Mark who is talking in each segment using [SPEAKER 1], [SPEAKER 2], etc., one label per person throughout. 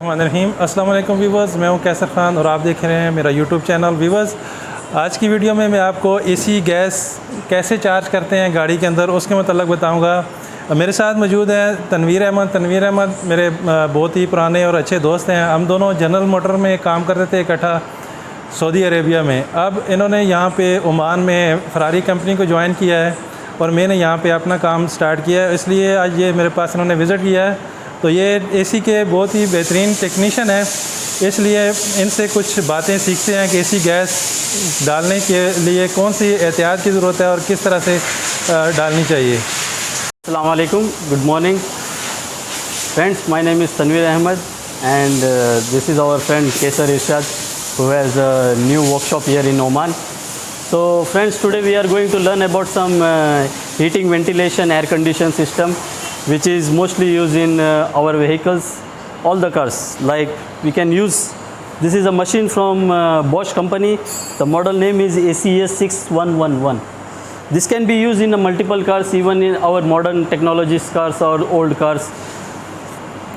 [SPEAKER 1] रहीम अस्सलाम वालेकुम व्यूवर्स, मैं हूं कैसर ख़ान और आप देख रहे हैं मेरा यूट्यूब चैनल। व्यूवर्स, आज की वीडियो में मैं आपको एसी गैस कैसे चार्ज करते हैं गाड़ी के अंदर उसके मतलब बताऊंगा। मेरे साथ मौजूद हैं तनवीर अहमद मेरे बहुत ही पुराने और अच्छे दोस्त हैं। हम दोनों जनरल मोटर में काम करते थे इकट्ठा सऊदी अरेबिया में। अब इन्होंने यहाँ पे ओमान में फरारी कंपनी को ज्वाइन किया है और मैंने यहाँ पे अपना काम स्टार्ट किया है, इसलिए आज ये मेरे पास इन्होंने विज़िट किया है। तो ये एसी के बहुत ही बेहतरीन टेक्नीशियन है, इसलिए इनसे कुछ बातें सीखते हैं कि एसी गैस डालने के लिए कौन सी एहतियात की ज़रूरत है और किस तरह से डालनी चाहिए।
[SPEAKER 2] अस्सलाम वालेकुम, good morning friends, my name is Tanveer Ahmed and this is our friend Kesar Irshad who has a new workshop here in Oman. So friends, today we are going to learn about some heating, ventilation, air condition system which is mostly used in our vehicles, all the cars. Like we can use, this is a machine from Bosch company. The model name is ACS 6111. This can be used in multiple cars, even in our modern technologies cars or old cars.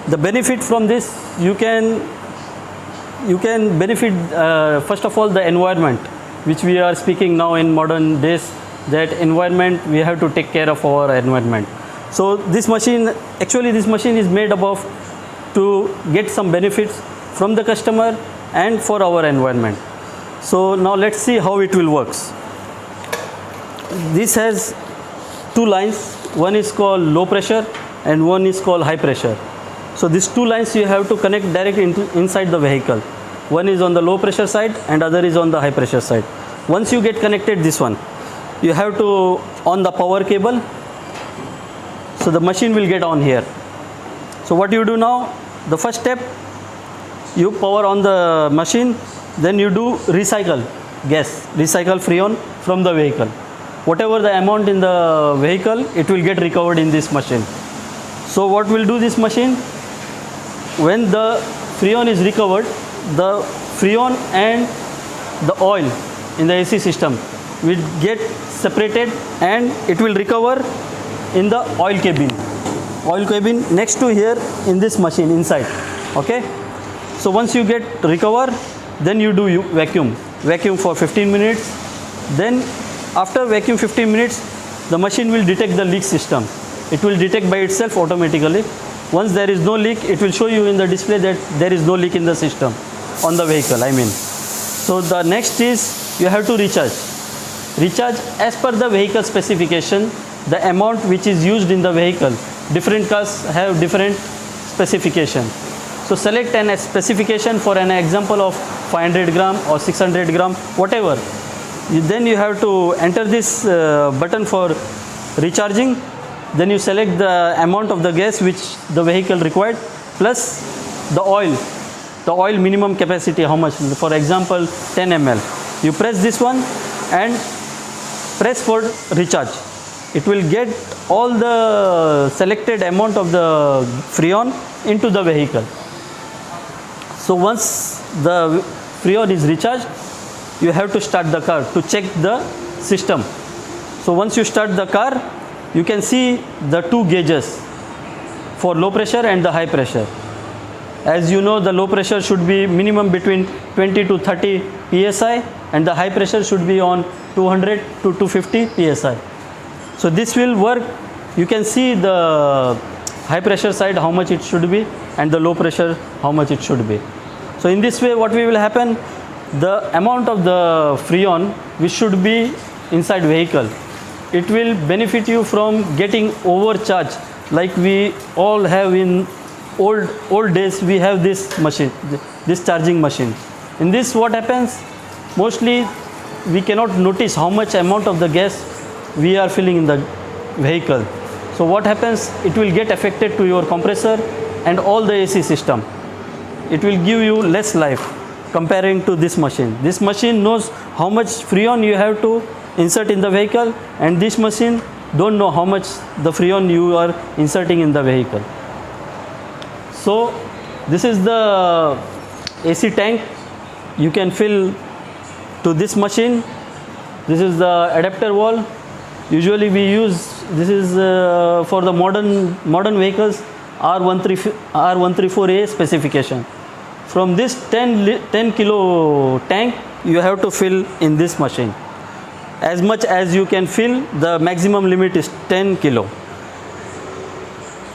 [SPEAKER 2] The benefit from this, you can benefit first of all the environment, which we are speaking now in modern days, that environment we have to take care of our environment. So this machine, actually this machine is made above to get some benefits from the customer and for our environment. So now let's see how it will works. This has two lines, one is called low pressure and one is called high pressure. So these two lines you have to connect directly inside the vehicle. One is on the low pressure side and other is on the high pressure side. Once you get connected this one, you have to on the power cable. So the machine will get on here. So what you do now, the first step, you power on the machine, then you do recycle gas, recycle freon from the vehicle. Whatever the amount in the vehicle, it will get recovered in this machine. So what will do this machine? When the freon is recovered, the freon and the oil in the AC system will get separated and it will recover in the oil cabin next to here in this machine inside. Okay, so once you get recover, then you do vacuum for 15 minutes. Then after vacuum 15 minutes, the machine will detect the leak system. It will detect by itself automatically. Once there is no leak, it will show you in the display that there is no leak in the system on the vehicle, I mean. So the next is you have to recharge as per the vehicle specification, the amount which is used in the vehicle. Different cars have different specification. So select a specification for an example of 500 gram or 600 gram, whatever. Then you have to enter this button for recharging. Then you select the amount of the gas which the vehicle required plus the oil minimum capacity, how much, for example 10 ml. You press this one and press for recharge. It will get all the selected amount of the freon into the vehicle. So once the freon is recharged, you have to start the car to check the system. So once you start the car, you can see the two gauges for low pressure and the high pressure. As you know, the low pressure should be minimum between 20 to 30 psi and the high pressure should be on 200 to 250 psi. So this will work. You can see the high pressure side how much it should be and the low pressure how much it should be. So in this way what will happen, the amount of the freon which should be inside vehicle, it will benefit you from getting overcharged, like we all have in old days. We have this machine, this charging machine. In this what happens, mostly we cannot notice how much amount of the gas we are filling in the vehicle. So what happens, it will get affected to your compressor and all the AC system. It will give you less life comparing to this machine. This machine knows how much freon you have to insert in the vehicle, and this machine don't know how much the freon you are inserting in the vehicle. So this is the AC tank. You can fill to this machine. This is the adapter wall. Usually we use, this is for the modern vehicles, R134A specification. From this 10 kilo tank, you have to fill in this machine. As much as you can fill, the maximum limit is 10 kilo.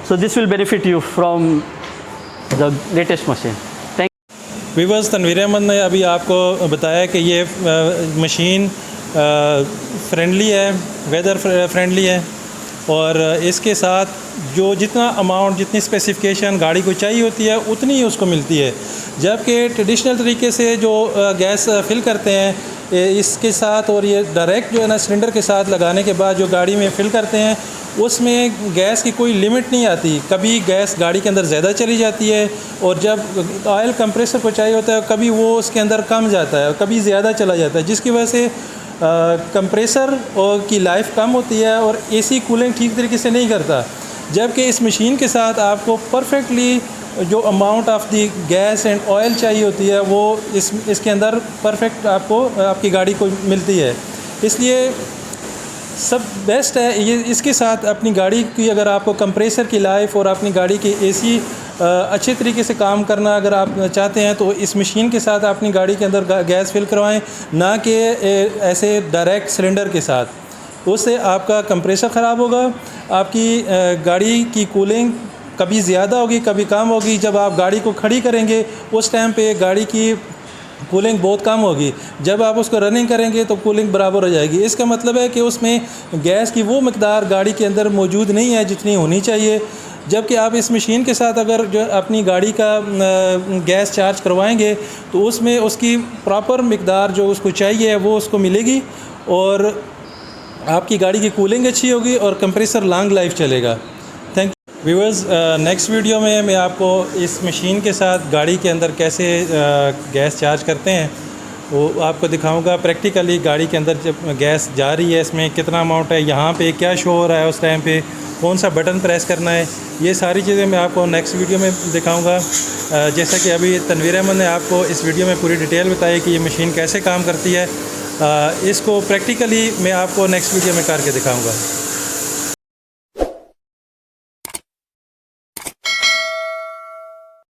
[SPEAKER 2] So this will benefit you from the latest machine. Thank you.
[SPEAKER 1] Viewers, Tanveer Ahmed ने अभी आपको बताया कि ये machine friendly है, weather friendly है, और इसके साथ जो जितना अमाउंट, जितनी स्पेसिफिकेशन गाड़ी को चाहिए होती है उतनी ही उसको मिलती है। जबकि ट्रेडिशनल तरीके से जो गैस फिल करते हैं इसके साथ, और ये डायरेक्ट जो है ना सिलेंडर के साथ लगाने के बाद जो गाड़ी में फिल करते हैं, उसमें गैस की कोई लिमिट नहीं आती। कभी गैस गाड़ी के अंदर ज़्यादा चली जाती है, और जब ऑयल कंप्रेसर को चाहिए होता है कभी वो उसके अंदर कम जाता है, कभी ज़्यादा चला जाता है, जिसकी वजह से कंप्रेसर की लाइफ कम होती है और एसी कूलिंग ठीक तरीके से नहीं करता। जबकि इस मशीन के साथ आपको परफेक्टली जो amount of the gas and oil चाहिए होती है वो इसके अंदर परफेक्ट आपको आपकी गाड़ी को मिलती है। इसलिए सब बेस्ट है ये। इसके साथ अपनी गाड़ी की, अगर आपको कंप्रेसर की लाइफ और अपनी गाड़ी की एसी अच्छे तरीके से काम करना अगर आप चाहते हैं, तो इस मशीन के साथ अपनी गाड़ी के अंदर गैस फिल करवाएं, ना कि ऐसे डायरेक्ट सिलेंडर के साथ। उससे आपका कंप्रेसर ख़राब होगा, आपकी गाड़ी की कूलिंग कभी ज़्यादा होगी कभी कम होगी। जब आप गाड़ी को खड़ी करेंगे उस टाइम पे गाड़ी की कूलिंग बहुत कम होगी, जब आप उसको रनिंग करेंगे तो कूलिंग बराबर हो जाएगी। इसका मतलब है कि उसमें गैस की वो मकदार गाड़ी के अंदर मौजूद नहीं है जितनी होनी चाहिए। जबकि आप इस मशीन के साथ अगर जो अपनी गाड़ी का गैस चार्ज करवाएंगे तो उसमें उसकी प्रॉपर मकदार जो उसको चाहिए वो उसको मिलेगी, और आपकी गाड़ी की कूलिंग अच्छी होगी और कंप्रेसर लॉन्ग लाइफ चलेगा। Thank you viewers. Next video में मैं आपको इस मशीन के साथ गाड़ी के अंदर कैसे गैस चार्ज करते हैं वो आपको दिखाऊंगा प्रैक्टिकली। गाड़ी के अंदर जब गैस जा रही है इसमें कितना अमाउंट है, यहाँ पे क्या शो हो रहा है, उस टाइम पे कौन सा बटन प्रेस करना है, ये सारी चीज़ें मैं आपको नेक्स्ट वीडियो में दिखाऊंगा। जैसा कि अभी तनवीर अहमद ने आपको इस वीडियो में पूरी डिटेल बताई कि ये मशीन कैसे काम करती है, इसको प्रैक्टिकली मैं आपको नेक्स्ट वीडियो में करके दिखाऊंगा।